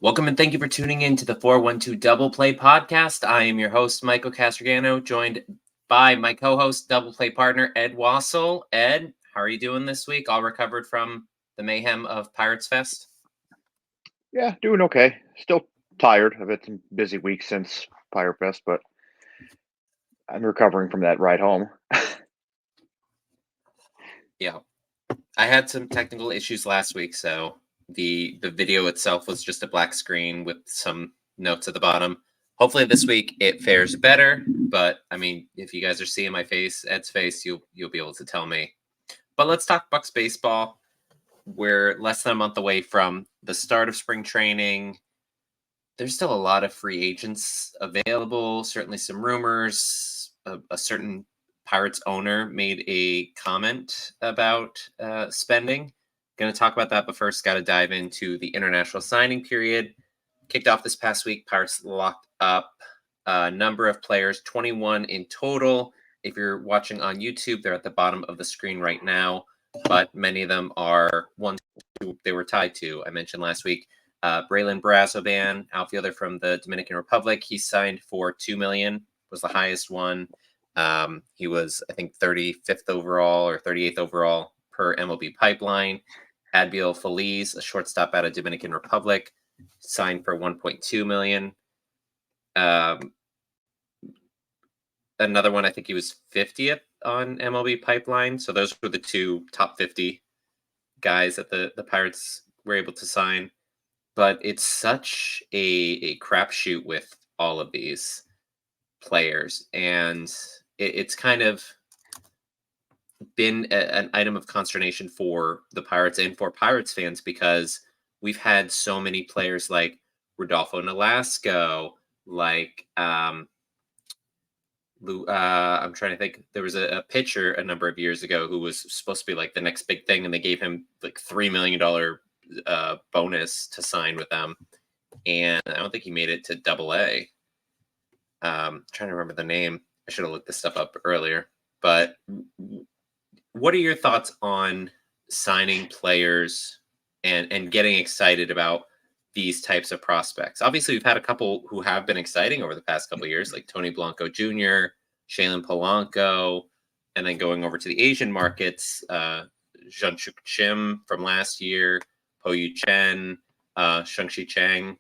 Welcome and thank you for tuning in to the 412 Double Play podcast. I am your host, Michael Castrogano, joined by my co-host, Double Play partner, Ed Wassel. Ed, how are you doing this week? All recovered from the mayhem of Pirates Fest? Yeah, doing okay. Still tired. I've had some busy weeks since Pirate Fest, but I'm recovering from that ride home. Yeah. I had some technical issues last week, so the video itself was just a black screen with some notes at the bottom. Hopefully this week it fares better, but I mean, if you guys are seeing my face, Ed's face, you'll be able to tell me. But let's talk Bucs baseball. We're less than a month away from the start of spring training. There's still a lot of free agents available, certainly some rumors. A certain Pirates owner made a comment about spending. Going to talk about that, but first got to dive into the international signing period. Kicked off this past week. Pirates locked up a number of players, 21 in total. If you're watching on YouTube, they're at the bottom of the screen right now, but many of them are ones who they were tied to. I mentioned last week, Braylon Brazoban, outfielder from the Dominican Republic. He signed for $2 million, was the highest one. He was, I think, 35th overall or 38th overall per MLB Pipeline. Adbiel Feliz, a shortstop out of Dominican Republic, signed for $1.2 million. Another one, I think he was 50th on MLB Pipeline. So those were the two top 50 guys that the Pirates were able to sign. But it's such a crapshoot with all of these players. And it's kind of been an item of consternation for the Pirates and for Pirates fans because we've had so many players like Rodolfo Nolasco, like I'm trying to think. There was a pitcher a number of years ago who was supposed to be like the next big thing, and they gave him like $3 million bonus to sign with them, and I don't think he made it to Double-A. Trying to remember the name. I should have looked this stuff up earlier. But what are your thoughts on signing players and getting excited about these types of prospects? Obviously, we've had a couple who have been exciting over the past couple of years, like Tony Blanco Jr., Shaylin Polanco, and then going over to the Asian markets, Jeonchuk Chim from last year, Po Yu Chen, Shang-Chi Chang.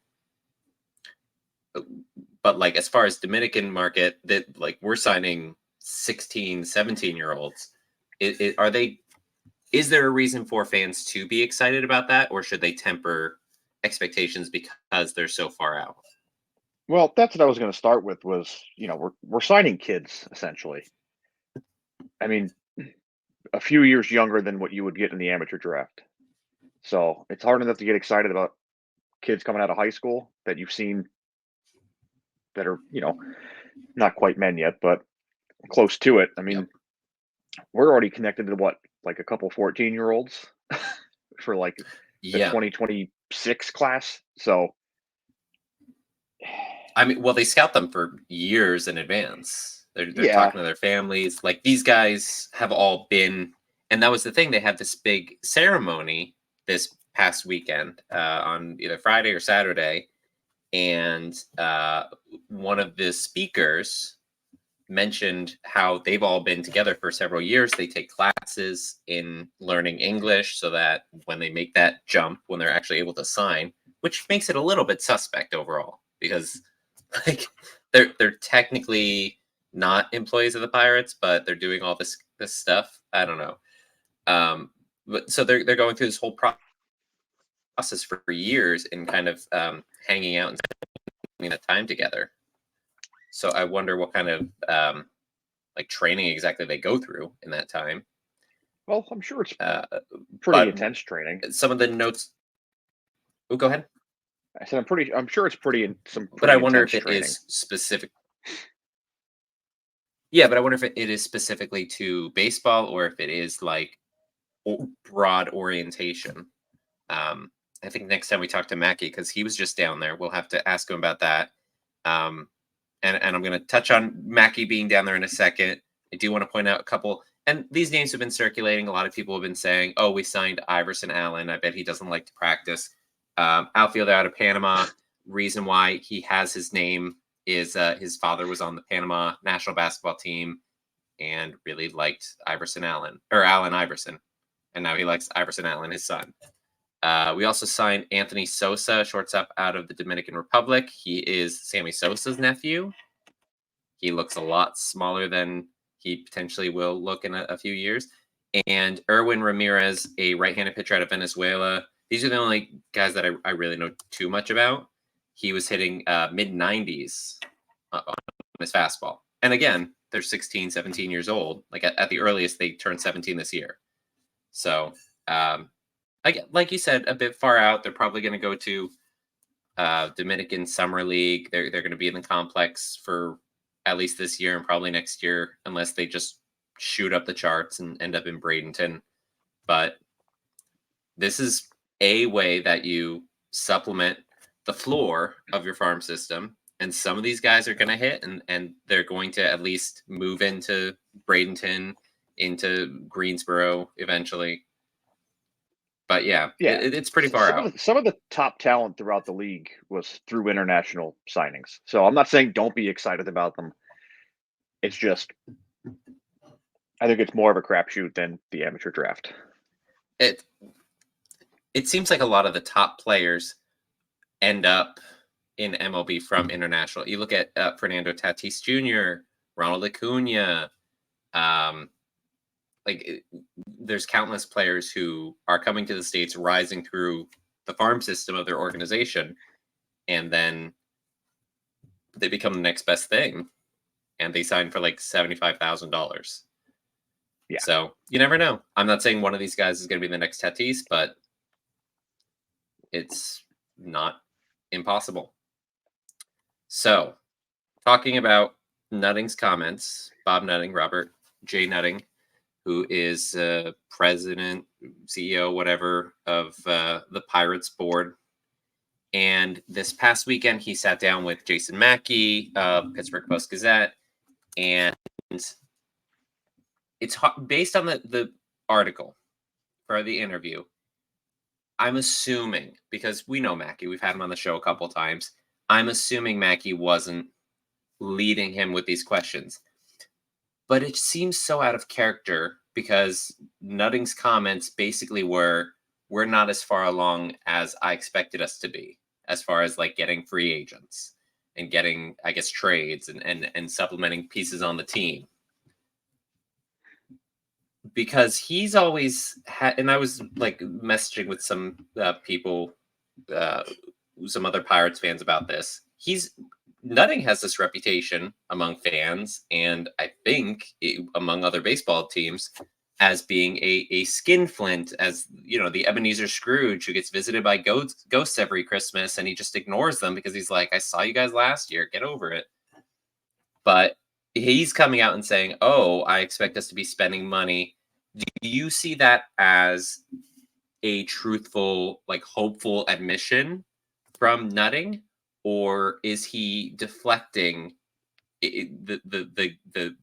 But like as far as Dominican market, that like we're signing 16, 17-year-olds. Is there a reason for fans to be excited about that, or should they temper expectations because they're so far out? Well, that's what I was going to start with was, we're signing kids essentially. I mean, a few years younger than what you would get in the amateur draft. So it's hard enough to get excited about kids coming out of high school that you've seen that are, not quite men yet, but close to it. I mean, we're already connected to what, like a couple 14-year-olds for like the 2026 class. So, I mean, well, they scout them for years in advance. They're talking to their families. Like these guys have all been, and that was the thing. They had this big ceremony this past weekend on either Friday or Saturday, and one of the speakers mentioned how they've all been together for several years. They take classes in learning English so that when they make that jump, when they're actually able to sign, which makes it a little bit suspect overall because like they're technically not employees of the Pirates, but they're doing all this stuff. I don't know. But so they're going through this whole process for years and kind of hanging out and spending that time together. So I wonder what kind of like training exactly they go through in that time. Well, I'm sure it's pretty intense training. Some of the notes. Oh, go ahead. I said I'm sure it's pretty But I wonder if it training. is specific. Yeah, but I wonder if it is specifically to baseball or if it is like broad orientation. I think next time we talk to Mackie, because he was just down there, we'll have to ask him about that. And I'm going to touch on Mackie being down there in a second. I do want to point out a couple, and these names have been circulating. A lot of people have been saying, oh, we signed Iverson Allen. I bet he doesn't like to practice. outfielder out of Panama. Reason why he has his name is his father was on the Panama national basketball team and really liked Allen Iverson. And now he likes Iverson Allen, his son. We also signed Anthony Sosa, shortstop out of the Dominican Republic. He is Sammy Sosa's nephew. He looks a lot smaller than he potentially will look in a few years. And Erwin Ramirez, a right-handed pitcher out of Venezuela. These are the only guys that I really know too much about. He was hitting mid-90s on his fastball. And again, they're 16, 17 years old. Like at the earliest, they turned 17 this year. So, like you said, a bit far out. They're probably going to go to Dominican Summer League. They're going to be in the complex for at least this year and probably next year, unless they just shoot up the charts and end up in Bradenton. But this is a way that you supplement the floor of your farm system. And some of these guys are going to hit, and they're going to at least move into Bradenton, into Greensboro eventually. But yeah, it's pretty far out. Some of the top talent throughout the league was through international signings. So I'm not saying don't be excited about them. It's just, I think it's more of a crapshoot than the amateur draft. It seems like a lot of the top players end up in MLB from international. You look at Fernando Tatis Jr., Ronald Acuna, there's countless players who are coming to the States, rising through the farm system of their organization, and then they become the next best thing, and they sign for like $75,000. Yeah. So you never know. I'm not saying one of these guys is going to be the next Tatis, but it's not impossible. So, talking about Nutting's comments, Bob Nutting, Robert J. Nutting, who is president, CEO, whatever, of the Pirates board. And this past weekend, he sat down with Jason Mackey of Pittsburgh Post-Gazette. And it's based on the article for the interview. I'm assuming, because we know Mackey, we've had him on the show a couple times, I'm assuming Mackey wasn't leading him with these questions. But it seems so out of character because Nutting's comments basically were, we're not as far along as I expected us to be, as far as like getting free agents and getting, I guess, trades and supplementing pieces on the team. Because he's always had, and I was like messaging with some people, some other Pirates fans about this. Nutting has this reputation among fans, and I think among other baseball teams, as being a skinflint, as you know, the Ebenezer Scrooge who gets visited by ghosts every Christmas, and he just ignores them because he's like, I saw you guys last year, get over it. But he's coming out and saying, oh, I expect us to be spending money. Do you see that as a truthful, like hopeful admission from Nutting? Or is he deflecting the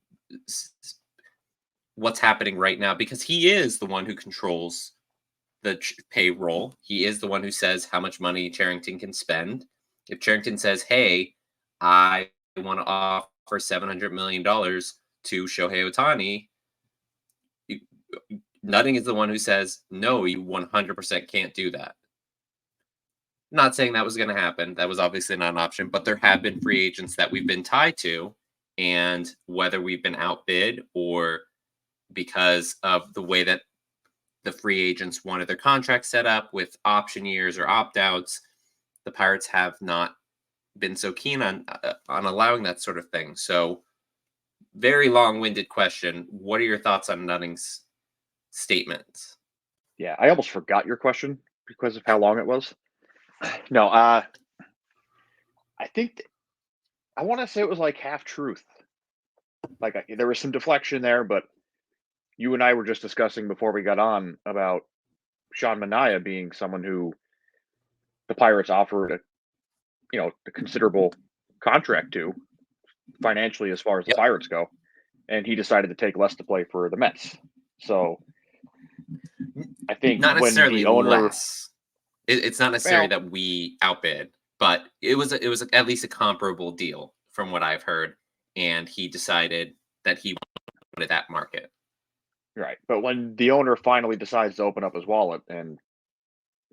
what's happening right now? Because he is the one who controls the payroll. He is the one who says how much money Cherington can spend. If Cherington says, hey, I want to offer $700 million to Shohei Ohtani, Nutting is the one who says, no, you 100% can't do that. Not saying that was going to happen. That was obviously not an option, but there have been free agents that we've been tied to, and whether we've been outbid or because of the way that the free agents wanted their contracts set up with option years or opt-outs, the Pirates have not been so keen on allowing that sort of thing. So, very long-winded question. What are your thoughts on Nutting's statements? Yeah, I almost forgot your question because of how long it was. No, I think I want to say it was like half truth. Like there was some deflection there, but you and I were just discussing before we got on about Sean Manaea being someone who the Pirates offered a considerable contract to financially as far as the Pirates go, and he decided to take less to play for the Mets. So I think not necessarily when the owner, less. It's not necessarily Well, that we outbid, but it was at least a comparable deal from what I've heard, and he decided that he wanted that market. right. But when the owner finally decides to open up his wallet and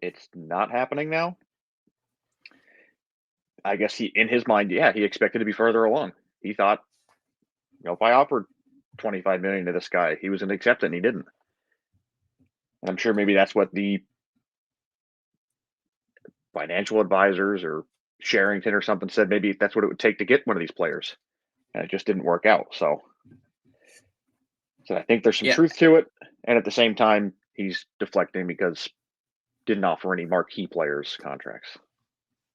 it's not happening now, I guess in his mind, yeah, he expected to be further along. He thought, if I offered 25 million to this guy, he was going to accept it, and he didn't. And I'm sure maybe that's what the financial advisors or Sherrington or something said. Maybe that's what it would take to get one of these players, and it just didn't work out. So I think there's some Yeah. truth to it, and at the same time, he's deflecting because didn't offer any marquee players contracts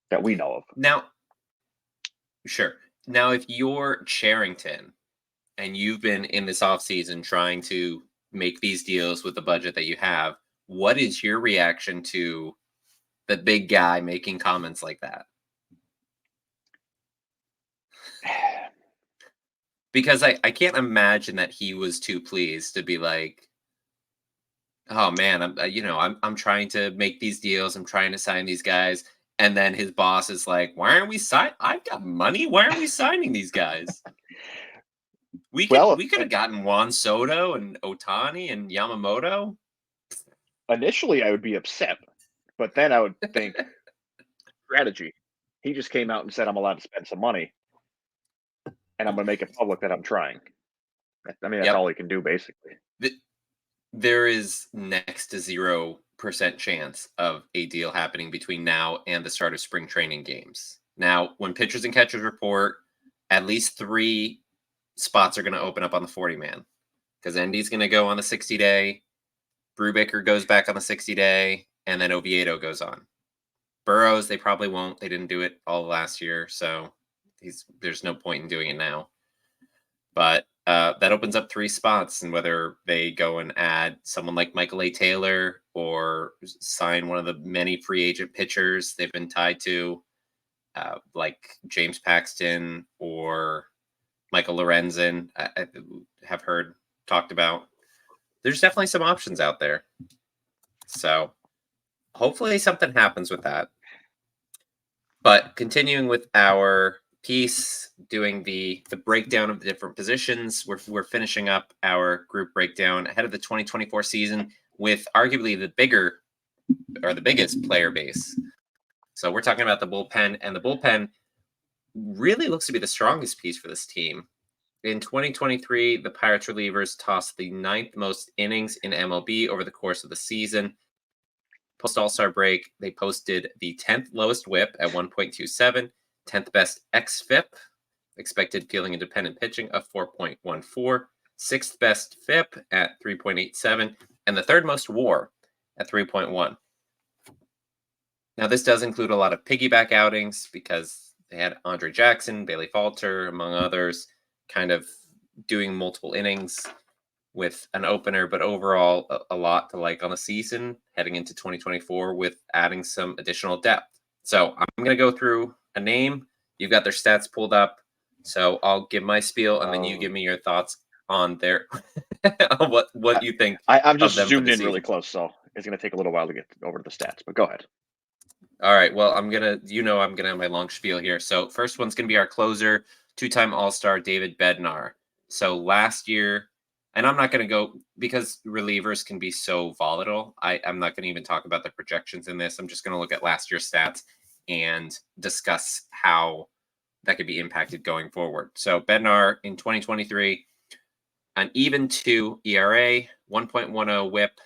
that we know of. Now, sure. Now, if you're Charrington and you've been in this offseason trying to make these deals with the budget that you have, what is your reaction to the big guy making comments like that? Because I can't imagine that he was too pleased to be like, "Oh man, I'm trying to make these deals. I'm trying to sign these guys." And then his boss is like, "Why aren't we sign? I've got money. Why aren't we signing these guys? We could Well, we could have gotten Juan Soto and Otani and Yamamoto." initially I would be upset, but then I would think strategy. He just came out and said I'm allowed to spend some money, and I'm going to make it public that I'm trying. I mean, that's Yep. all he can do, basically. There is next to 0% chance of a deal happening between now and the start of spring training games. Now, when pitchers and catchers report, at least 3 spots are going to open up on the 40-man because Endy's going to go on the 60-day, Brubaker goes back on the 60-day, and then Oviedo goes on. Burrows, they probably won't. They didn't do it all last year, so there's no point in doing it now. But that opens up 3 spots, and whether they go and add someone like Michael A. Taylor or sign one of the many free agent pitchers they've been tied to, like James Paxton or Michael Lorenzen, I have heard talked about. There's definitely some options out there. So hopefully something happens with that. But continuing with our piece, doing the breakdown of the different positions, we're finishing up our group breakdown ahead of the 2024 season with arguably the biggest player base. So we're talking about the bullpen, and the bullpen really looks to be the strongest piece for this team. In 2023, the Pirates relievers tossed the 9th most innings in MLB over the course of the season. Post All-Star break, they posted the 10th lowest whip at 1.27, 10th best xFIP, expected fielding independent pitching of 4.14, 6th best FIP at 3.87, and the 3rd most WAR at 3.1. Now, this does include a lot of piggyback outings because they had Andre Jackson, Bailey Falter, among others, kind of doing multiple innings with an opener, but overall a lot to like on the season heading into 2024 with adding some additional depth. So I'm going to go through a name. You've got their stats pulled up. So I'll give my spiel and then you give me your thoughts on their what you think I'm of just them for zoomed the in really season. close, so it's going to take a little while to get over to the stats, but go ahead. All right. Well, I'm gonna have my long spiel here. So first one's gonna be our closer, 2-time All-Star David Bednar. So last year, and I'm not gonna go because relievers can be so volatile. I'm not gonna even talk about the projections in this. I'm just gonna look at last year's stats and discuss how that could be impacted going forward. So Bednar in 2023, an even 2 ERA, 1.10 WHIP,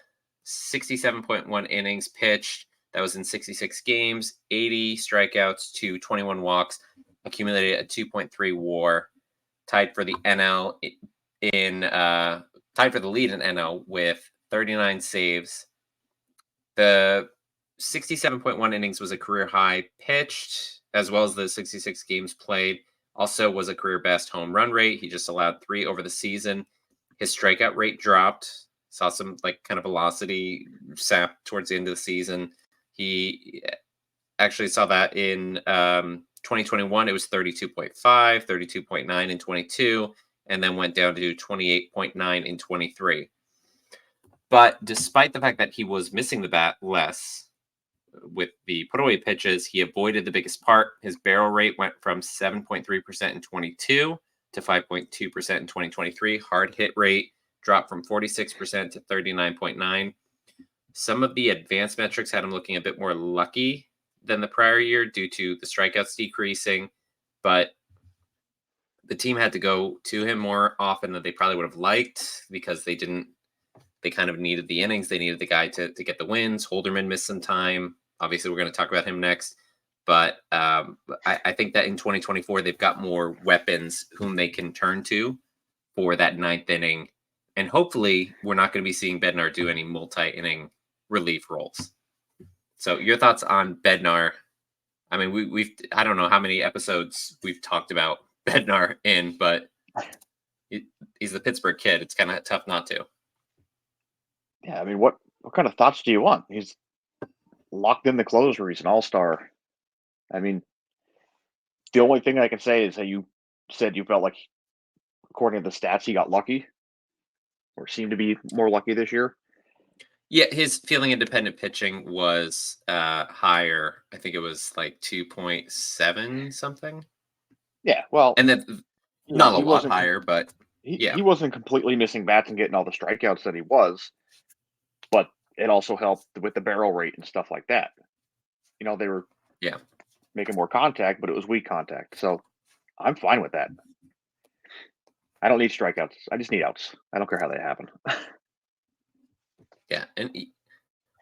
67.1 innings pitched. That was in 66 games, 80 strikeouts to 21 walks, accumulated a 2.3 WAR, tied for the NL tied for the lead in NL with 39 saves. The 67.1 innings was a career high pitched, as well as the 66 games played. Also was a career best home run rate. He just allowed 3 over the season. His strikeout rate dropped. Saw some like kind of velocity sap towards the end of the season. He actually saw that in 2021. It was 32.5, 32.9 in 22, and then went down to 28.9 in 23. But despite the fact that he was missing the bat less, with the put away pitches, he avoided the biggest part. His barrel rate went from 7.3% in 22 to 5.2% in 2023. Hard hit rate dropped from 46% to 39.9. Some of the advanced metrics had him looking a bit more lucky than the prior year due to the strikeouts decreasing, but the team had to go to him more often than they probably would have liked because they kind of needed the innings. They needed the guy to get the wins. Holderman missed some time. Obviously, we're going to talk about him next. But I think that in 2024, they've got more weapons whom they can turn to for that ninth inning. And hopefully, we're not going to be seeing Bednar do any multi-inning relief roles. So your thoughts on Bednar? I mean, we've I don't know how many episodes we've talked about Bednar in, but he's the Pittsburgh kid. It's kind of tough not to. Yeah, I mean, what kind of thoughts do you want? He's locked in the closer. He's an all-star. I mean, the only thing I can say is that you said you felt like, according to the stats, he got lucky or seemed to be more lucky this year. Yeah, his fielding independent pitching was higher. I think it was like 2.7 something. Yeah, well, and then not a lot higher, but he wasn't completely missing bats and getting all the strikeouts that he was, but it also helped with the barrel rate and stuff like that. You know, they were making more contact, but it was weak contact. So I'm fine with that. I don't need strikeouts. I just need outs. I don't care how they happen. Yeah, and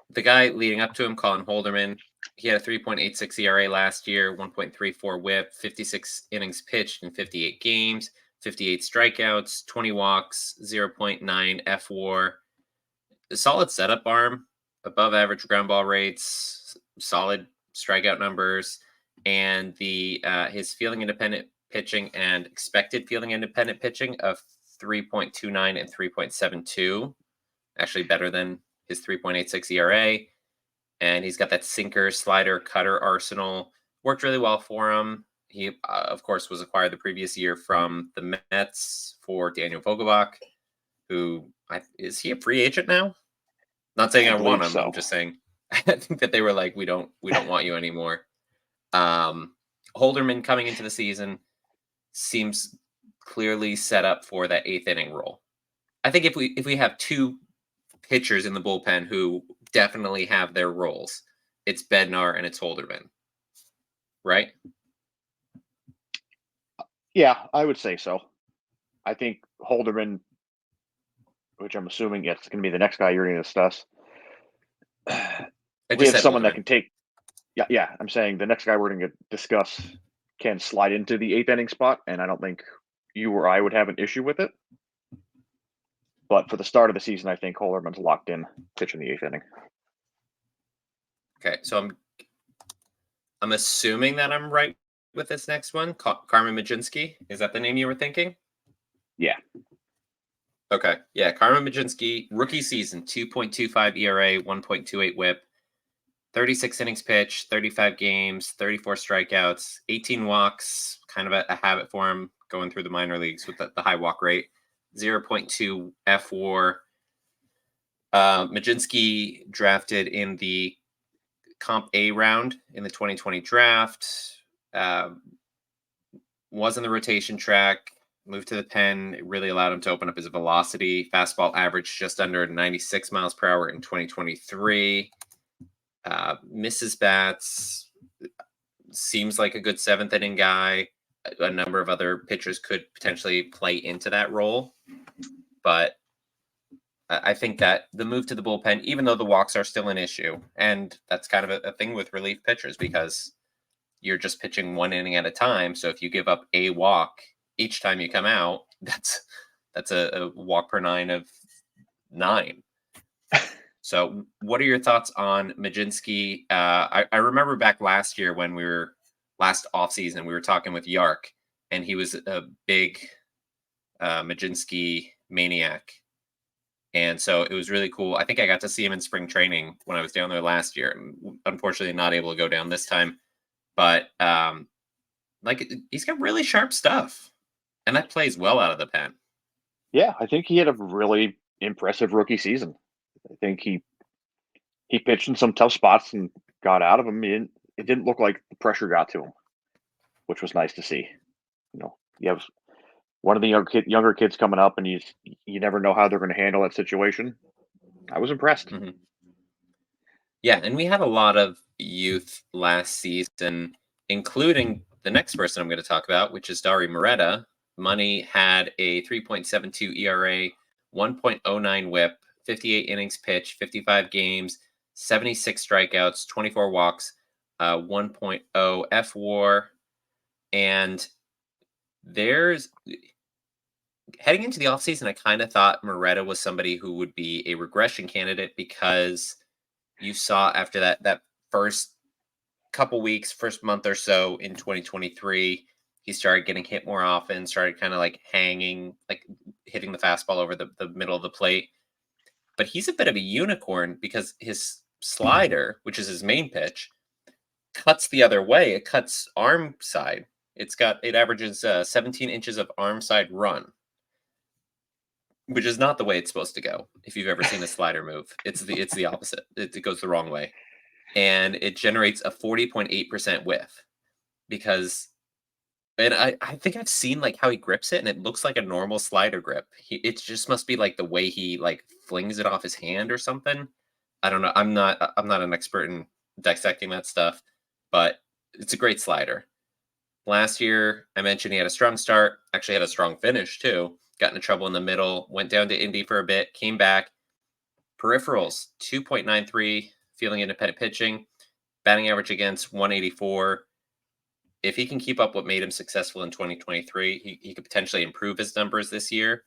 the guy leading up to him, Colin Holderman, he had a 3.86 ERA last year, 1.34 WHIP, 56 innings pitched in 58 games, 58 strikeouts, 20 walks, 0.9 F/WAR. A solid setup arm, above average ground ball rates, solid strikeout numbers, and the his fielding independent pitching and expected fielding independent pitching of 3.29 and 3.72, actually better than his 3.86 ERA. And he's got that sinker, slider, cutter arsenal. Worked really well for him. He, of course, was acquired the previous year from the Mets for Daniel Vogelbach, who is he a free agent now? Not saying I want him. So. I'm just saying I think that they were like, we don't want you anymore. Holderman coming into the season seems clearly set up for that eighth inning role. I think if we have two pitchers in the bullpen who definitely have their roles, it's Bednar and it's Holderman, right? Yeah, I would say so. I think Holderman, which I'm assuming it's going to be the next guy you're going to discuss. We have someone Holderman that can take. Yeah. I'm saying the next guy we're going to discuss can slide into the eighth inning spot, and I don't think you or I would have an issue with it. But for the start of the season, I think Holderman's locked in pitching the eighth inning. Okay, so I'm assuming that I'm right with this next one. Carmen Mlodzinski, is that the name you were thinking? Yeah. Okay, yeah, Carmen Mlodzinski, rookie season, 2.25 ERA, 1.28 WHIP, 36 innings pitched, 35 games, 34 strikeouts, 18 walks, kind of a habit for him going through the minor leagues with the high walk rate, 0.2 F/WAR. Mlodzinski drafted in the Comp A round in the 2020 draft, was in the rotation track, moved to the pen. It really allowed him to open up his velocity. Fastball averaged just under 96 miles per hour in 2023. Misses bats, seems like a good seventh inning guy. A number of other pitchers could potentially play into that role, but I think that the move to the bullpen, even though the walks are still an issue, and that's kind of a thing with relief pitchers because you're just pitching one inning at a time. So if you give up a walk each time you come out, that's a walk per nine of 9. So what are your thoughts on Mlodzinski? I remember back last year when last offseason, we were talking with Yark, and he was a big Mlodzinski maniac. And so it was really cool. I think I got to see him in spring training when I was down there last year. Unfortunately, not able to go down this time. But he's got really sharp stuff. And that plays well out of the pen. Yeah, I think he had a really impressive rookie season. I think he pitched in some tough spots and got out of him. It didn't look like the pressure got to him, which was nice to see. You have one of the younger kids coming up, and you never know how they're going to handle that situation. I was impressed. Mhm. Yeah, and we had a lot of youth last season, including the next person I'm going to talk about, which is Dari Moreta. Money had a 3.72 ERA, 1.09 whip, 58 innings pitched, 55 games, 76 strikeouts, 24 walks, 1.0 F WAR, and there's heading into the offseason, I kind of thought Moreta was somebody who would be a regression candidate because you saw after that first couple weeks, first month or so in 2023, he started getting hit more often, started kind of like hanging, like hitting the fastball over the middle of the plate. But he's a bit of a unicorn because his slider, which is his main pitch, cuts the other way. It cuts arm side. It averages 17 inches of arm side run, which is not the way it's supposed to go. If you've ever seen a slider move, it's the opposite. It goes the wrong way, and it generates a 40.8% whiff because. And I think I've seen like how he grips it, and it looks like a normal slider grip. It just must be like the way he like flings it off his hand or something. I don't know. I'm not an expert in dissecting that stuff, but it's a great slider. Last year, I mentioned he had a strong start, actually had a strong finish too. Got into trouble in the middle, went down to Indy for a bit, came back. Peripherals 2.93, feeling independent pitching, batting average against 184. If he can keep up what made him successful in 2023, he could potentially improve his numbers this year.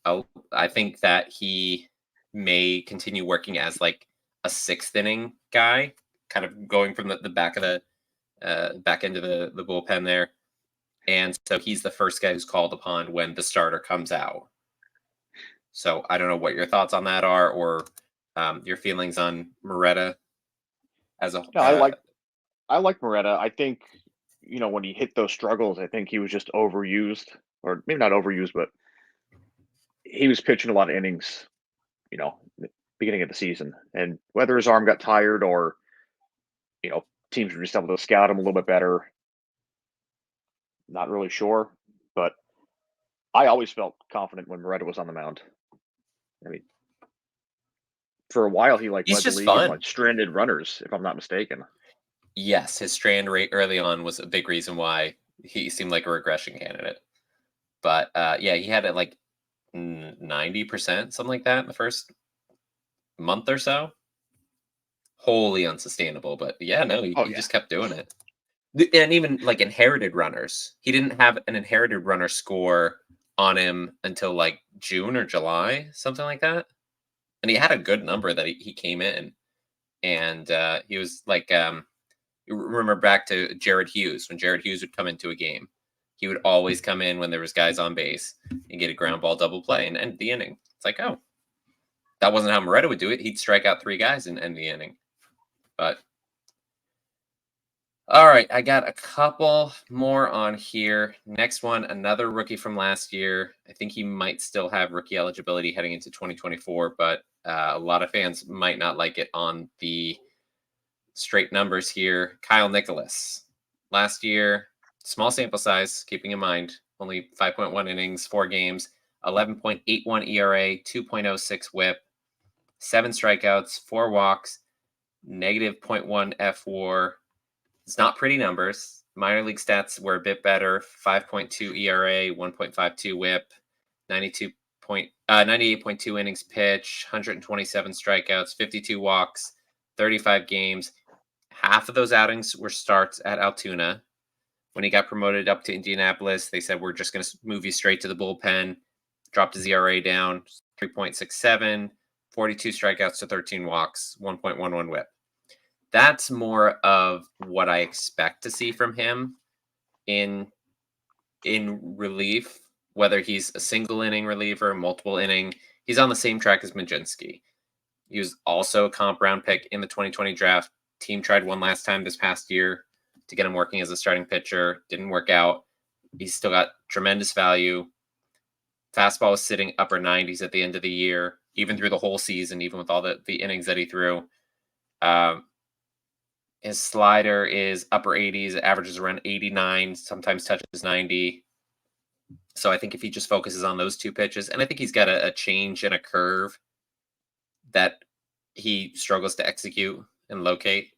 I think that he may continue working as like a sixth inning guy, kind of going from the back of the back end of the bullpen there. And so he's the first guy who's called upon when the starter comes out. So I don't know what your thoughts on that are, or your feelings on Moreta as a. No, I like Moreta. I think when he hit those struggles, I think he was just overused, or maybe not overused, but he was pitching a lot of innings. Beginning of the season, and whether his arm got tired or you know teams were just able to scout him a little bit better, not really sure. But I always felt confident when Moreta was on the mound. I mean, for a while he like He's led the just league in fun. like stranded runners, if I'm not mistaken. Yes, his strand rate early on was a big reason why he seemed like a regression candidate. But yeah, he had it like 90%, something like that in the first month or so. Wholly unsustainable. But yeah, no, he, Oh he yeah, just kept doing it. And even like inherited runners. He didn't have an inherited runner score on him until like June or July, something like that. And he had a good number that he came in. And he was like, you remember back to Jared Hughes, when Jared Hughes would come into a game, he would always come in when there was guys on base and get a ground ball double play and end the inning. It's like, oh, that wasn't how Moreta would do it. He'd strike out three guys and end the inning. But all right, I got a couple more on here. Next one, another rookie from last year. I think he might still have rookie eligibility heading into 2024, but a lot of fans might not like it on the straight numbers here. Kyle Nicholas. Last year, small sample size, keeping in mind, only 5.1 innings, 4 games, 11.81 ERA, 2.06 whip, 7 strikeouts, 4 walks, negative zero point 0.1 F WAR. It's not pretty numbers. Minor league stats were a bit better: 5.2 ERA, 1.52 WHIP, 98.2 innings pitched, 127 strikeouts, 52 walks, 35 games. Half of those outings were starts at Altoona. When he got promoted up to Indianapolis, they said, we're just going to move you straight to the bullpen. Dropped his ERA down 3.67, 42 strikeouts to 13 walks, 1.11 WHIP. That's more of what I expect to see from him in relief, whether he's a single inning reliever, multiple inning. He's on the same track as Majinski. He was also a comp round pick in the 2020 draft. Team tried one last time this past year to get him working as a starting pitcher. Didn't work out. He's still got tremendous value. Fastball was sitting upper 90s at the end of the year, even through the whole season, even with all the innings that he threw. His slider is upper 80s, averages around 89, sometimes touches 90. So I think if he just focuses on those two pitches, and I think he's got a change and a curve that he struggles to execute and locate.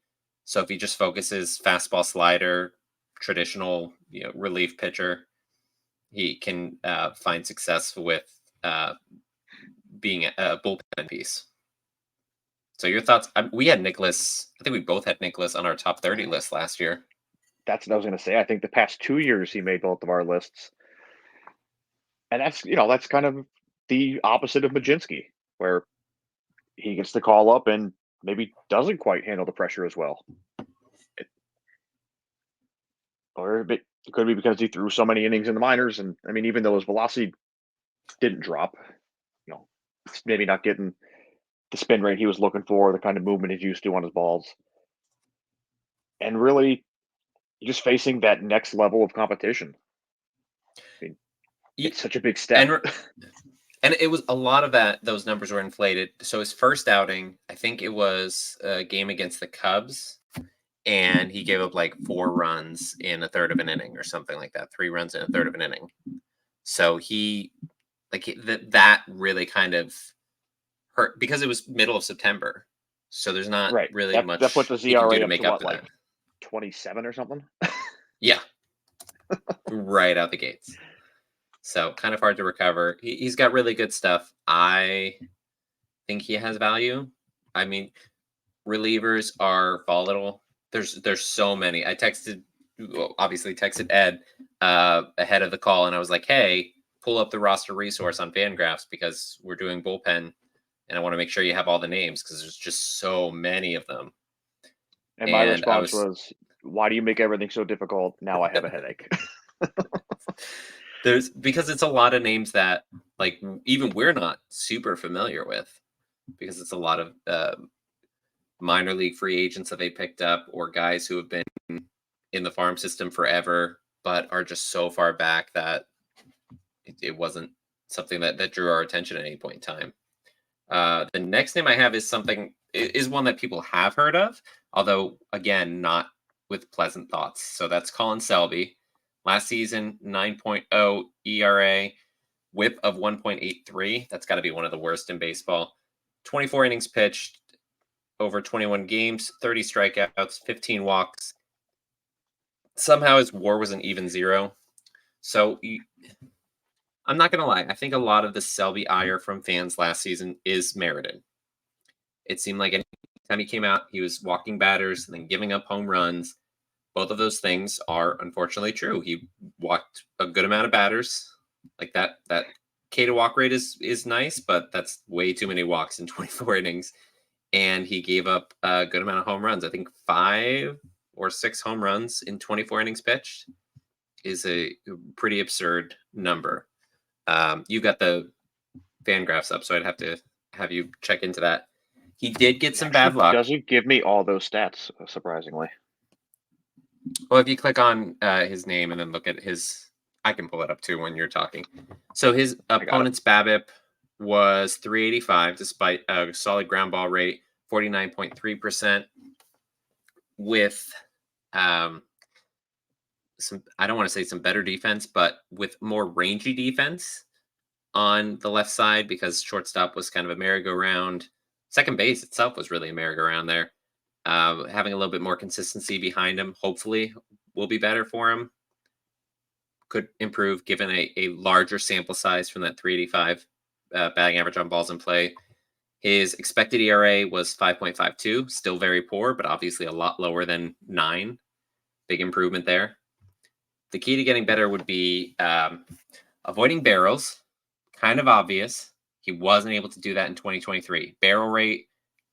So if he just focuses fastball, slider, traditional, relief pitcher, he can find success with being a bullpen piece. So your thoughts? We had Nicholas. I think we both had Nicholas on our top 30 list last year. That's what I was going to say. I think the past 2 years he made both of our lists, and that's kind of the opposite of Majinski, where he gets the call up and maybe doesn't quite handle the pressure as well. Or it could be because he threw so many innings in the minors, and I mean, even though his velocity didn't drop, it's maybe not getting the spin rate he was looking for, the kind of movement he's used to on his balls, and really just facing that next level of competition. I mean, it's such a big step. And it was a lot of that. Those numbers were inflated. So his first outing, I think it was a game against the Cubs, and he gave up like 4 runs in a third of an inning or something like that. 3 runs in a third of an inning. So that really kind of hurt because it was middle of September. So there's not really much that put the he can do ZRA to up make to up what, for like that. 27 or something. Yeah, right out the gates. So kind of hard to recover. He's got really good stuff. I think he has value. I mean, relievers are volatile. There's so many. Obviously texted Ed ahead of the call, and I was like, hey, pull up the roster resource on Fangraphs because we're doing bullpen, and I want to make sure you have all the names because there's just so many of them. And my response was, why do you make everything so difficult? Now I have a headache. Because it's a lot of names that like even we're not super familiar with because it's a lot of minor league free agents that they picked up or guys who have been in the farm system forever but are just so far back that it wasn't something that drew our attention at any point in time. The next name I have is one that people have heard of, although again not with pleasant thoughts. So that's Colin Selby. Last season, 9.0 ERA, whip of 1.83. That's got to be one of the worst in baseball. 24 innings pitched over 21 games, 30 strikeouts, 15 walks. Somehow his WAR was an even 0. So I'm not going to lie. I think a lot of the Selby ire from fans last season is merited. It seemed like anytime he came out, he was walking batters and then giving up home runs. Both of those things are unfortunately true. He walked a good amount of batters. Like that K to walk rate is nice, but that's way too many walks in 24 innings. And he gave up a good amount of home runs. I think 5 or 6 home runs in 24 innings pitched is a pretty absurd number. You got the Fangraphs up, so I'd have to have you check into that. He did get some bad luck. Doesn't give me all those stats, surprisingly. Well, if you click on his name and then look at I can pull it up too when you're talking. So his opponent's BABIP was 385 despite a solid ground ball rate, 49.3%, with some, I don't want to say some better defense, but with more rangy defense on the left side because shortstop was kind of a merry-go-round. Second base itself was really a merry-go-round there. Having a little bit more consistency behind him, hopefully, will be better for him. Could improve given a larger sample size from that 385 batting average on balls in play. His expected ERA was 5.52, still very poor, but obviously a lot lower than 9. Big improvement there. The key to getting better would be avoiding barrels. Kind of obvious. He wasn't able to do that in 2023. Barrel rate,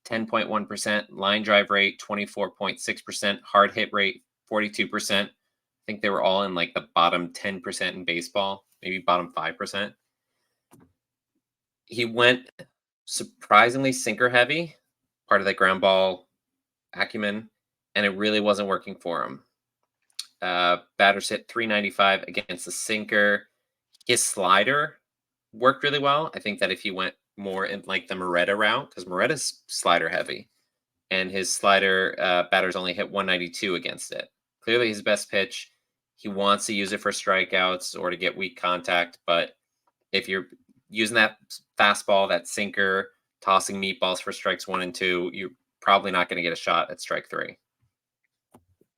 10.1%. Line drive rate, 24.6%. Hard hit rate, 42%. I think they were all in like the bottom 10% in baseball, maybe bottom 5%. He went surprisingly sinker heavy, part of that ground ball acumen, and it really wasn't working for him. Batters hit 395 against the sinker. His slider worked really well. I think that if he went more in like the Moretta route, because Moretta's slider heavy, and his slider batters only hit 192 against it. Clearly his best pitch. He wants to use it for strikeouts or to get weak contact, but if you're using that fastball, that sinker, tossing meatballs for strikes 1 and 2, you're probably not going to get a shot at strike 3.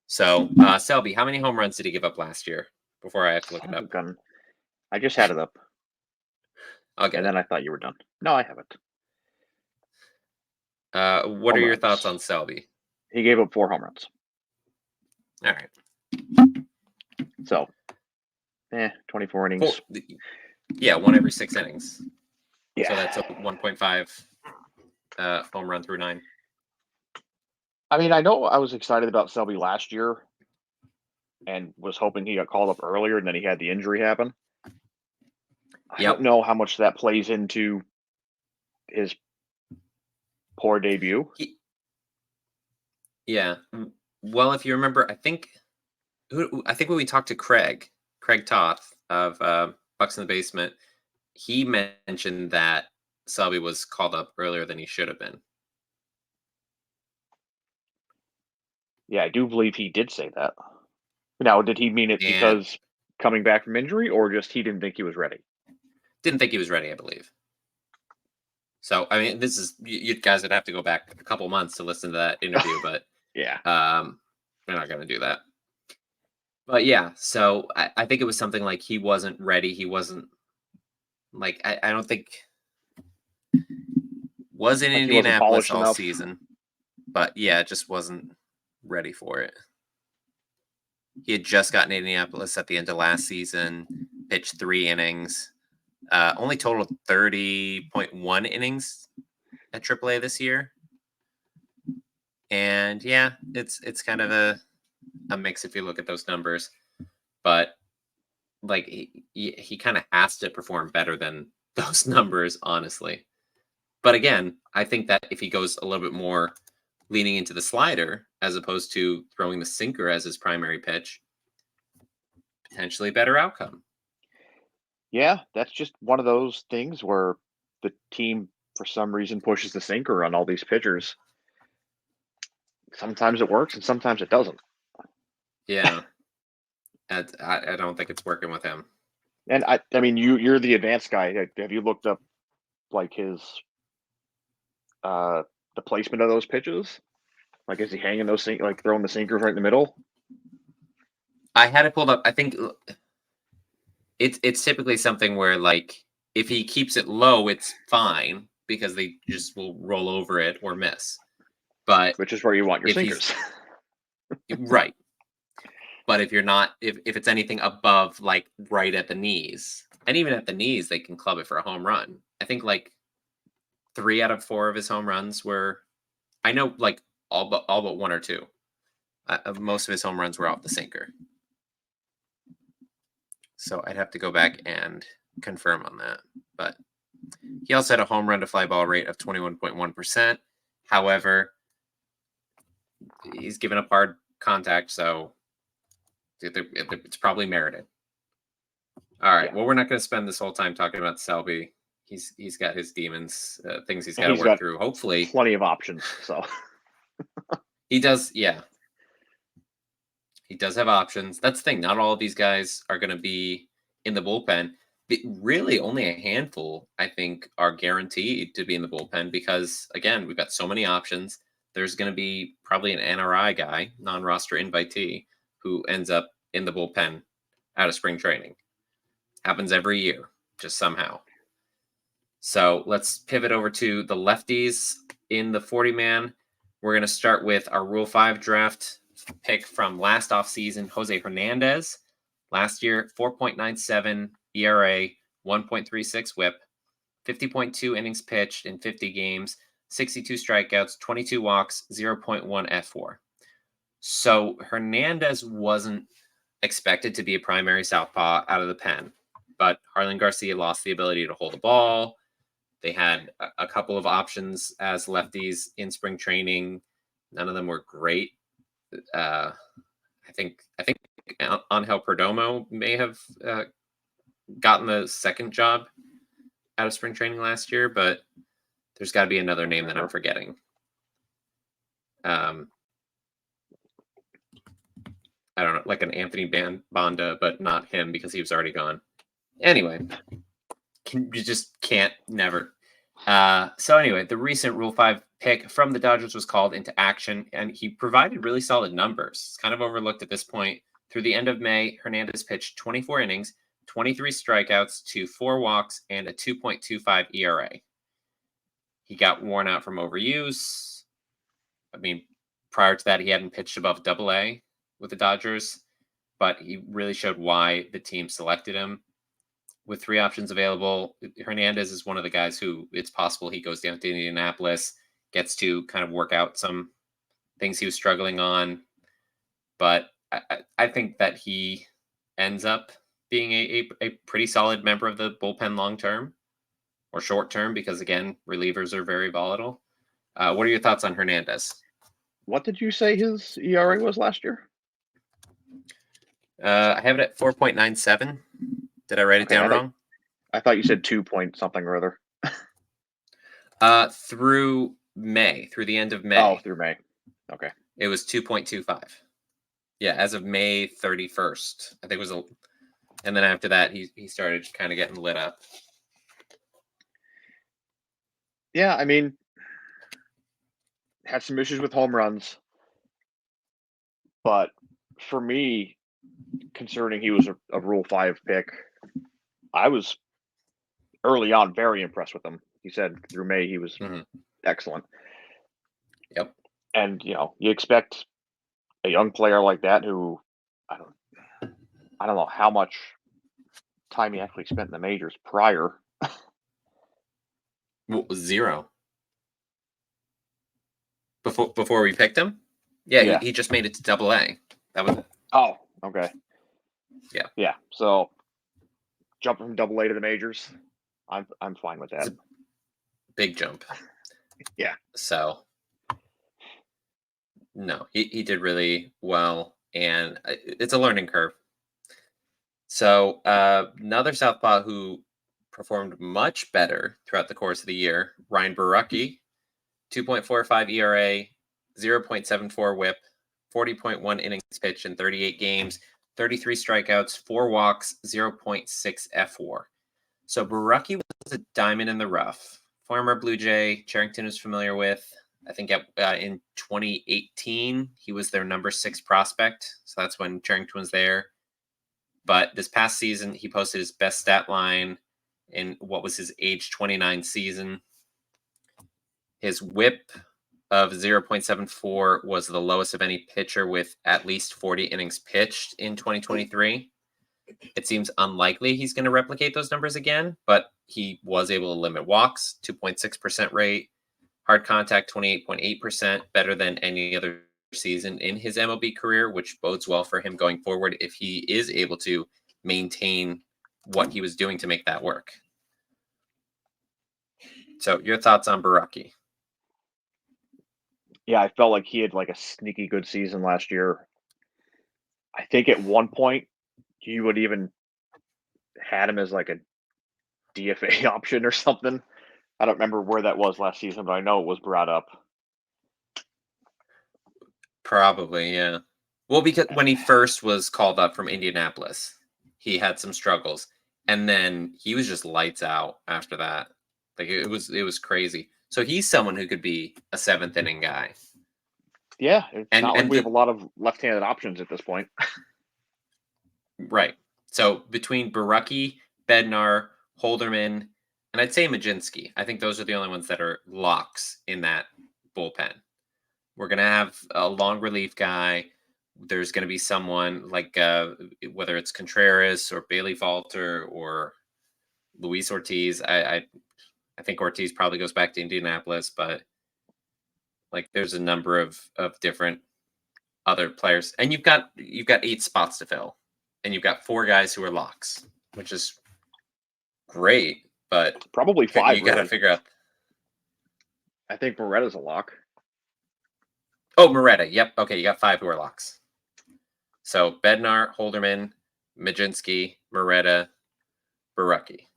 So, Selby, how many home runs did he give up last year? Before I have to look it up. I just had it up. I'll get and it. then I thought you were done. No, I haven't. What are your thoughts on Selby? He gave up 4 home runs. All right. So, 24 innings. Yeah, 1 every 6 innings. Yeah. So that's a 1.5 home run through 9. I mean, I know I was excited about Selby last year and was hoping he got called up earlier, and then he had the injury happen. I don't know how much that plays into his poor debut. Yeah. Well, if you remember, I think when we talked to Craig Toth of Bucs in the Basement, he mentioned that Selby was called up earlier than he should have been. Yeah, I do believe he did say that. Now, did he mean it because coming back from injury, or just he didn't think he was ready? Didn't think he was ready, I believe. So, I mean, this is, you guys would have to go back a couple months to listen to that interview, but yeah, we're not going to do that. But yeah, so I think it was something like he wasn't ready. He wasn't like, I don't think was in Indianapolis all season, but yeah, just wasn't ready for it. He had just gotten Indianapolis at the end of last season, pitched 3 innings, only totaled 30.1 innings at AAA this year. And yeah, it's kind of a mix if you look at those numbers, but like he kind of has to perform better than those numbers, honestly. But again, I think that if he goes a little bit more leaning into the slider as opposed to throwing the sinker as his primary pitch, potentially better outcome. Yeah, that's just one of those things where the team, for some reason, pushes the sinker on all these pitchers. Sometimes it works and sometimes it doesn't. Yeah. I don't think it's working with him. And I mean, you're the advanced guy. Have you looked up like his the placement of those pitches? Like, is he hanging those like throwing the sinkers right in the middle? I had it pulled up. I think it's typically something where, like, if he keeps it low, it's fine because they just will roll over it or miss. But which is where you want your sinkers. Right. But if you're not, if it's anything above, like, right at the knees, and even at the knees, they can club it for a home run. I think like 3 out of 4 of his home runs were, I know, like all but 1 or 2. Most of his home runs were off the sinker. So I'd have to go back and confirm on that. But he also had a home run to fly ball rate of 21.1%. However, he's given up hard contact, so it's probably merited. All right. Yeah. Well, we're not going to spend this whole time talking about Selby. He's got his demons, things he's got to work through. Hopefully, plenty of options. So he does. Yeah, he does have options. That's the thing. Not all of these guys are going to be in the bullpen. Really, only a handful, I think, are guaranteed to be in the bullpen because, again, we've got so many options. There's going to be probably an NRI guy, non-roster invitee, who ends up in the bullpen out of spring training. Happens every year, just somehow. So let's pivot over to the lefties in the 40-man. We're going to start with our Rule 5 draft pick from last offseason, Jose Hernandez. Last year, 4.97 ERA, 1.36 whip, 50.2 innings pitched in 50 games, 62 strikeouts, 22 walks, 0.1 F4. So Hernandez wasn't expected to be a primary southpaw out of the pen, but Harlan Garcia lost the ability to hold the ball. They had a couple of options as lefties in spring training. None of them were great. I think Angel Perdomo may have gotten the second job out of spring training last year, but there's got to be another name that I'm forgetting. I don't know, like an Anthony Banda, but not him because he was already gone. Anyway, you just can't never. So anyway, the recent Rule 5 pick from the Dodgers was called into action, and he provided really solid numbers. It's kind of overlooked at this point. Through the end of May, Hernandez pitched 24 innings, 23 strikeouts to 4 walks, and a 2.25 ERA. He got worn out from overuse. I mean, prior to that, he hadn't pitched above Double-A with the Dodgers, but he really showed why the team selected him. With 3 options available, Hernandez is one of the guys who it's possible he goes down to Indianapolis, gets to kind of work out some things he was struggling on. But I think that he ends up being a pretty solid member of the bullpen long term or short term, because again, relievers are very volatile. What are your thoughts on Hernandez? What did you say his ERA was last year? I have it at 4.97. Did I write it down wrong? I thought you said 2 point something or other. Through May, through the end of May. Oh, through May. Okay. It was 2.25. Yeah, as of May 31st. I think it was and then after that he started kind of getting lit up. Yeah, I mean, had some issues with home runs. But for me, concerning he was a Rule 5 pick, I was early on very impressed with him. He said through May he was excellent. Yep. And you expect a young player like that who I don't know how much time he actually spent in the majors prior. Well, 0. Before we picked him? Yeah, Yeah. he just made it to Double-A. That was it. Oh, okay. Yeah. Yeah. So jumping from Double-A to the majors, I'm fine with that. It's a big jump. Yeah. So no, he did really well, and it's a learning curve. So another southpaw who performed much better throughout the course of the year, Ryan Borucki, 2.45 ERA, 0.74 WHIP, 40.1 innings pitched in 38 games, 33 strikeouts, 4 walks, 0.6 F4. So Borucki was a diamond in the rough. Former Blue Jay, Charrington was familiar with. I think in 2018, he was their number 6 prospect. So that's when Charrington was there. But this past season, he posted his best stat line in what was his age 29 season. His whip of 0.74 was the lowest of any pitcher with at least 40 innings pitched in 2023. It seems unlikely he's going to replicate those numbers again, but he was able to limit walks, 2.6% rate, hard contact, 28.8%, better than any other season in his MLB career, which bodes well for him going forward if he is able to maintain what he was doing to make that work. So your thoughts on Borucki? Yeah, I felt like he had like a sneaky good season last year. I think at one point you would even had him as like a DFA option or something. I don't remember where that was last season, but I know it was brought up. Probably, yeah. Well, because when he first was called up from Indianapolis, he had some struggles, and then he was just lights out after that. Like it was crazy. So he's someone who could be a 7th inning guy. Yeah, it's not like we the, have a lot of left-handed options at this point. Right. So between Borucki, Bednar, Holderman, and I'd say Majinski, I think those are the only ones that are locks in that bullpen. We're going to have a long relief guy. There's going to be someone like whether it's Contreras or Bailey Falter or Luis Ortiz. I think Ortiz probably goes back to Indianapolis, but like there's a number of different other players, and you've got 8 spots to fill, and you've got 4 guys who are locks, which is great. But probably 5. You got to figure out. I think Moretta's a lock. Oh, Moretta. Yep. Okay, you got 5 who are locks. So Bednar, Holderman, Majinski, Moretta, Borucki.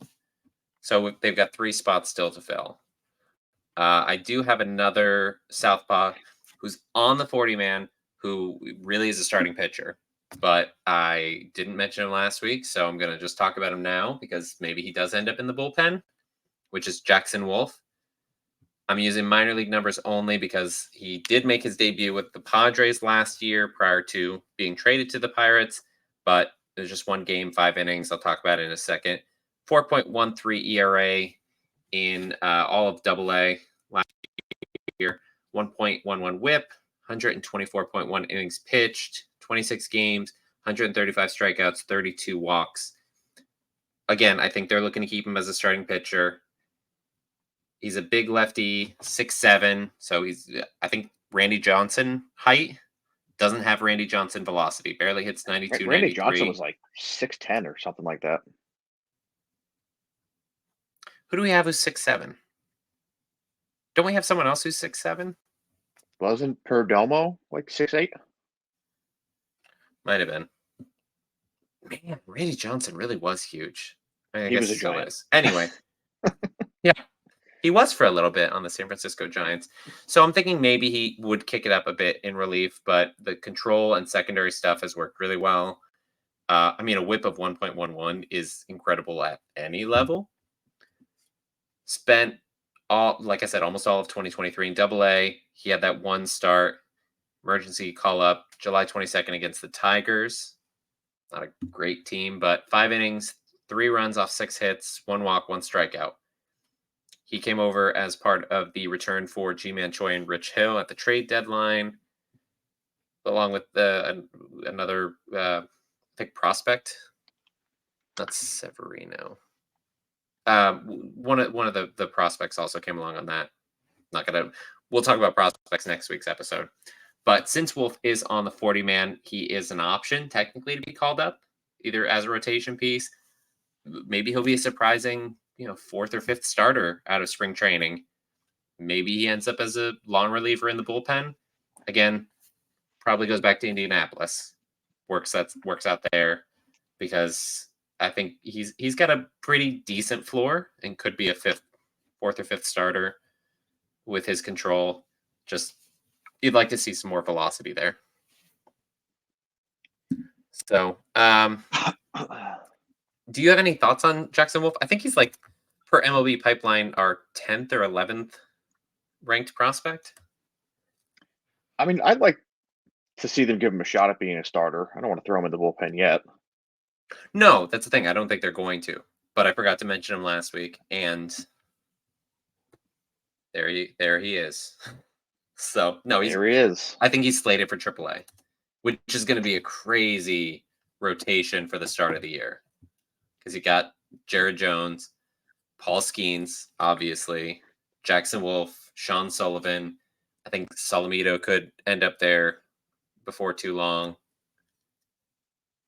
So they've got 3 spots still to fill. I do have another southpaw who's on the 40-man, who really is a starting pitcher. But I didn't mention him last week, so I'm going to just talk about him now because maybe he does end up in the bullpen, which is Jackson Wolf. I'm using minor league numbers only because he did make his debut with the Padres last year prior to being traded to the Pirates, but there's just one game, 5 innings. I'll talk about it in a second. 4.13 ERA in all of AA last year, 1.11 whip, 124.1 innings pitched, 26 games, 135 strikeouts, 32 walks. Again, I think they're looking to keep him as a starting pitcher. He's a big lefty, 6'7", so he's, I think, Randy Johnson height. Doesn't have Randy Johnson velocity. Barely hits 92, Randy 93. Johnson was like 6'10" or something like that. Who do we have who's 6'7"? Don't we have someone else who's 6'7"? Wasn't Perdomo like 6'8"? Might have been. Man, Randy Johnson really was huge. I He guess was a he still giant. is. Anyway. Yeah. He was for a little bit on the San Francisco Giants. So I'm thinking maybe he would kick it up a bit in relief, but the control and secondary stuff has worked really well. I mean, a whip of 1.11 is incredible at any level. Spent like I said, almost all of 2023 in AA. He had that one start, emergency call up, July 22nd against the Tigers. Not a great team, but 5 innings, 3 runs off 6 hits, 1 walk, 1 strikeout. He came over as part of the return for G-Man Choi and Rich Hill at the trade deadline, along with another pick prospect. That's Severino. One of the prospects also came along on that. We'll talk about prospects next week's episode. But since Wolf is on the 40-man, he is an option technically to be called up, either as a rotation piece. Maybe he'll be a surprising, 4th or 5th starter out of spring training. Maybe he ends up as a long reliever in the bullpen. Again, probably goes back to Indianapolis. Works out there because I think he's got a pretty decent floor and could be a 4th or 5th starter with his control. Just you'd like to see some more velocity there. So, do you have any thoughts on Jackson Wolf? I think he's like, per MLB Pipeline, our 10th or 11th ranked prospect. I mean, I'd like to see them give him a shot at being a starter. I don't want to throw him in the bullpen yet. No, that's the thing. I don't think they're going to. But I forgot to mention him last week, and there he is. So no, Here he is. I think he's slated for AAA, which is going to be a crazy rotation for the start of the year because you got Jared Jones, Paul Skeens, obviously, Jackson Wolf, Sean Sullivan. I think Solomito could end up there before too long.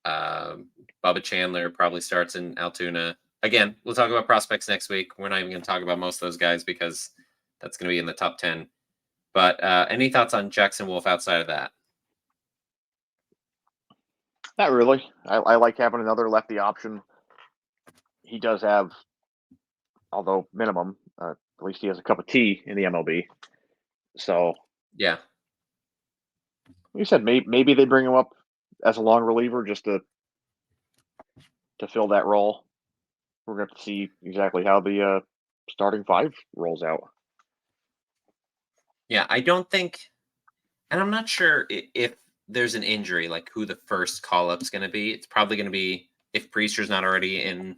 Bubba Chandler probably starts in Altoona. Again, we'll talk about prospects next week. We're not even going to talk about most of those guys because that's going to be in the top 10. But any thoughts on Jackson Wolf outside of that? Not really. I like having another lefty option. He does have, although minimum, at least he has a cup of tea in the MLB. So, yeah, like you said, maybe they bring him up as a long reliever just to fill that role. We're going to see exactly how the starting 5 rolls out. Yeah, I don't think, and I'm not sure if there's an injury, like who the first call-up is going to be. It's probably going to be, if Priester's not already in,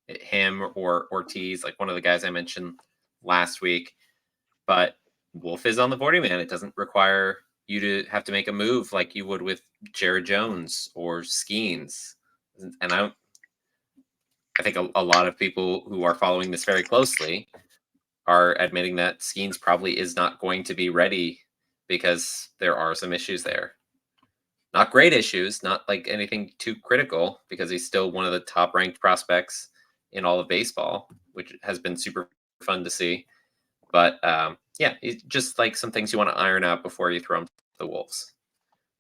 him or Ortiz, like one of the guys I mentioned last week. But Wolf is on the 40-man. It doesn't require you to have to make a move like you would with Jared Jones or Skeens. And I think a lot of people who are following this very closely are admitting that Skeens probably is not going to be ready because there are some issues there. Not great issues, not like anything too critical, because he's still one of the top ranked prospects in all of baseball, which has been super fun to see. But yeah, it's just like some things you want to iron out before you throw him to the Wolves.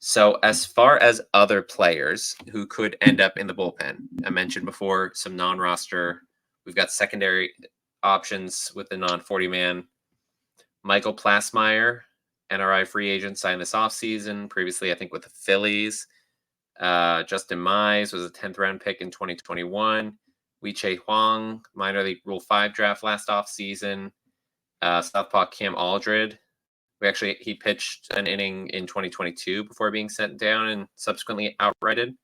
So as far as other players who could end up in the bullpen, I mentioned before some non-roster. We've got secondary options with the non-40-man. Michael Plasmeyer, NRI free agent signed this offseason. Previously, I think with the Phillies. Justin Mize was a 10th round pick in 2021. Wei-Che Huang, minor league Rule 5 draft last offseason. Southpaw Cam Aldred. He pitched an inning in 2022 before being sent down and subsequently outrighted.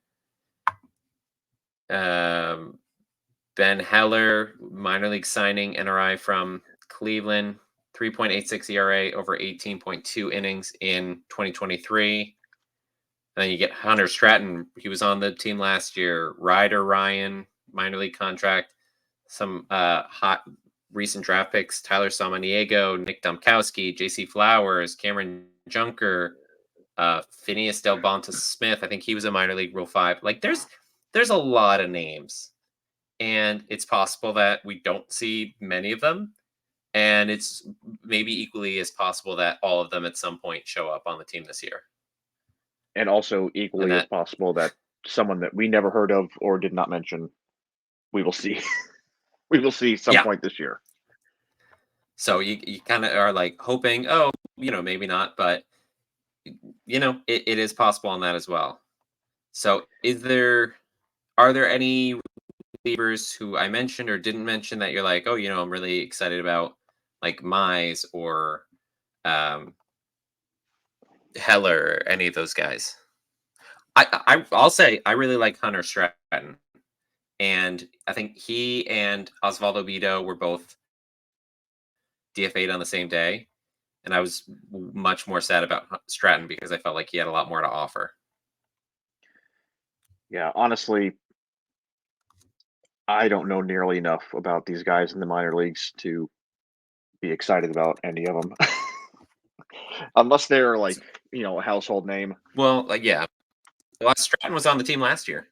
Ben Heller, minor league signing, NRI from Cleveland, 3.86 ERA over 18.2 innings in 2023. And then you get Hunter Stratton. He was on the team last year. Ryder Ryan, minor league contract. Some hot recent draft picks: Tyler Samaniego, Nick Domkowski, J.C. Flowers, Cameron Junker, Phineas Del Bonta Smith. I think he was a minor league Rule 5. Like there's a lot of names, and it's possible that we don't see many of them, and it's maybe equally as possible that all of them at some point show up on the team this year. And also equally as possible that someone that we never heard of or did not mention, we will see. We will see some point this year. So you kind of are like hoping, maybe not, but it is possible on that as well. So are there any relievers who I mentioned or didn't mention that you're like, I'm really excited about, like Mize or Heller or any of those guys? I'll say I really like Hunter Stratton, and I think he and Osvaldo Bido were both DFA'd on the same day, and I was much more sad about Stratton because I felt like he had a lot more to offer. Yeah, honestly, I don't know nearly enough about these guys in the minor leagues to be excited about any of them. Unless they're like, a household name. Well, Stratton was on the team last year.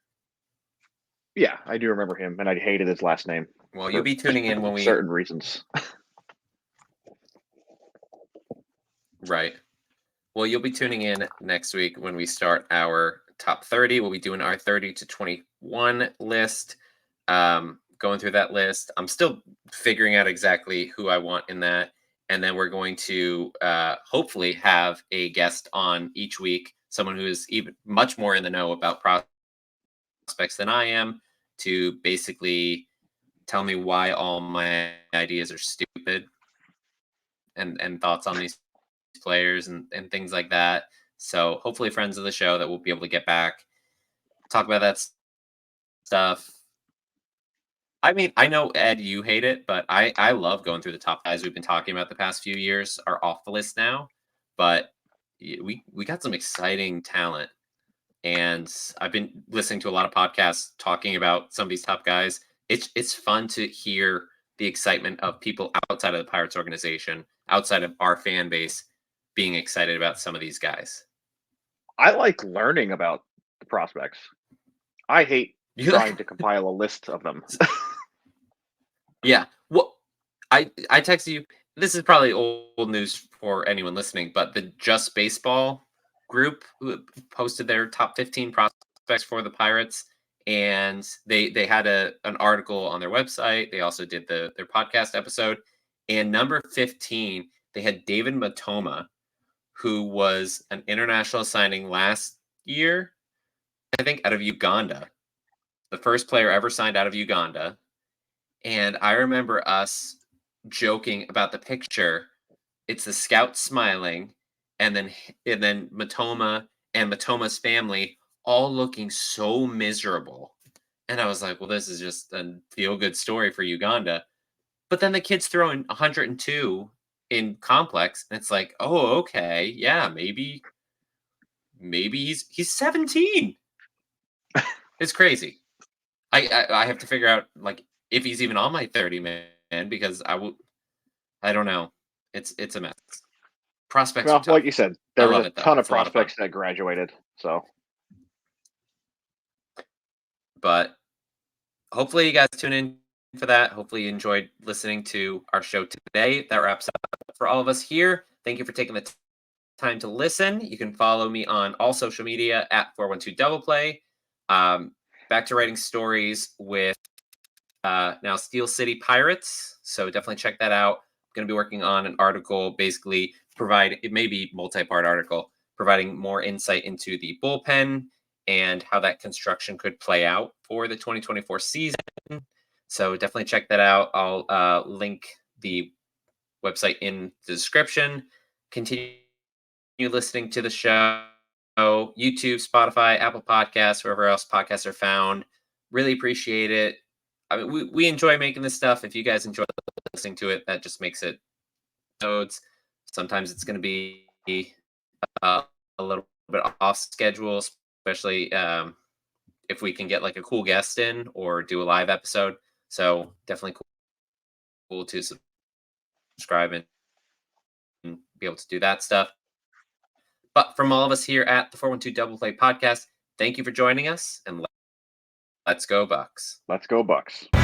Yeah, I do remember him, and I hated his last name. Well, you'll be tuning in when certain reasons. Right. Well, you'll be tuning in next week when we start our top 30. We'll be doing our 30 to 21 list. Going through that list. I'm still figuring out exactly who I want in that. And then we're going to hopefully have a guest on each week, someone who is even much more in the know about prospects than I am, to basically tell me why all my ideas are stupid and thoughts on these players and things like that. So hopefully friends of the show that we'll be able to get back, talk about that stuff. I mean, I know, Ed, you hate it, but I love going through the top guys we've been talking about the past few years are off the list now. But we got some exciting talent. And I've been listening to a lot of podcasts talking about some of these top guys. It's fun to hear the excitement of people outside of the Pirates organization, outside of our fan base, being excited about some of these guys. I like learning about the prospects. I hate trying to compile a list of them. Yeah. Well, I texted you. This is probably old news for anyone listening, but the Just Baseball group posted their top 15 prospects for the Pirates, and they had an article on their website. They also did their podcast episode, and number 15 they had David Matoma, who was an international signing last year, I think, out of Uganda, the first player ever signed out of Uganda. And I remember us joking about the picture. It's the scout smiling, and then Matoma and Matoma's family all looking so miserable. And I was like, well, this is just a feel-good story for Uganda. But then the kid's throwing 102 in complex, and it's like, oh, okay, yeah, maybe he's 17. It's crazy. I have to figure out, like, if he's even on my 30 man, because I don't know. It's a mess. Prospects. Well, like you said, there was a ton of It's prospects that graduated. So, but hopefully you guys tune in for that. Hopefully you enjoyed listening to our show today. That wraps up for all of us here. Thank you for taking the time to listen. You can follow me on all social media at 412 Double Play. Back to writing stories with now Steel City Pirates. So definitely check that out. I'm going to be working on an article basically provide, it may be multi-part article, providing more insight into the bullpen and how that construction could play out for the 2024 season. So definitely check that out. I'll link the website in the description. Continue listening to the show, YouTube, Spotify, Apple Podcasts, wherever else podcasts are found. Really appreciate it. I mean, we enjoy making this stuff. If you guys enjoy listening to it, that just makes it episodes. Sometimes it's going to be a little bit off schedule, especially if we can get like a cool guest in or do a live episode. So definitely cool to subscribe and be able to do that stuff. But from all of us here at the 412 Double Play Podcast, thank you for joining us, and let's go Bucs. Let's go Bucs.